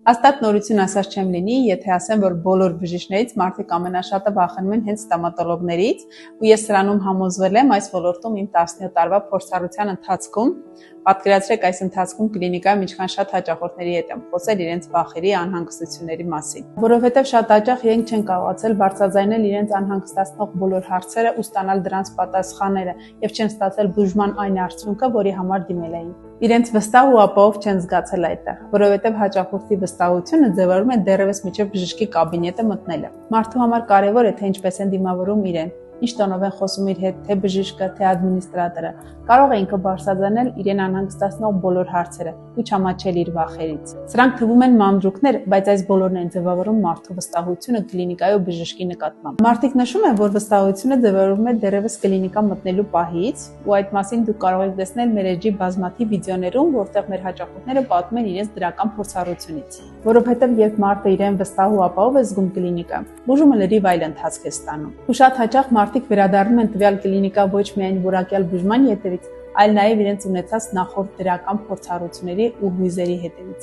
Հաստատ նորություն ասած չեմ լինի, եթե ասեմ, որ բոլոր բժիշկներից մարդիկ ամենաշատը վախենում են հենց ստոմատոլոգներից, ու ես սրանում համոզվել եմ այս ոլորտում իմ 17 տարվա փորձառության ընթացքում։ Պատկերացրեք, այս ընթացքում կլինիկայում ինչքան շատ հաճախորդների հետ եմ խոսել իրենց վախերի, անհանգստությունների մասին, որովհետև շատ հաճախ իրենք չեն կարողացել բարձրաձայնել իրենց անհանգստացնող բոլոր հարցերը ու ստանալ դրանց պատասխանները եւ չեն ստացել բուժման այն արդյունքը, որի համար դիմել էին։ Իրենց վստահ ու ապահով չեն զգացել այդտեղ, որովհետև հաճախորդի վստահությունը ձևավորում է դեռևս մինչև բժշկի կաբինետը մտնելը։ Մարդու համար կարևոր է, թե ինչպես են դիմավորում իրեն, ինչ տոնով են խոսում իր հետ, թե բժիշկը, թե ադմինիստրատորը։ Կարող է ինքը բարձրաձայնել իրեն անհանգստացնող բոլոր հարցերը ու չամաչել իր վախերից։ Սրանք թվում են մանրուքներ, բայց այս բոլորն են ձևավորում մարդու վստահությունը կլինիկայի ու բժշկի նկատմամբ։ Մարդիկ նշում են, որ վստահությունը ձևավորվում է դեռևս կլինիկա մտնելու պահից, ու այդ մասին դուք կարող եք տեսնել մեր էջի բազմաթիվ վիդեոներում, որտեղ մեր հաճախորդները պատմում են իրենց դրական փորձառությունից։ Որովհետև երբ մարդը իրեն վստահ ու ապահով է զգում կլինիկայում, բուժումը լրիվ այլ ընթացք է ստանում։ Ու շատ հաճախ մարդիկ վերադառնում են տվյալ կլինիկա ոչ միայն որակյալ բուժման հետևից, այլ նաև իրենց ունեցած նախորդ դրական փորձառությունների ու հույզերի հետևից։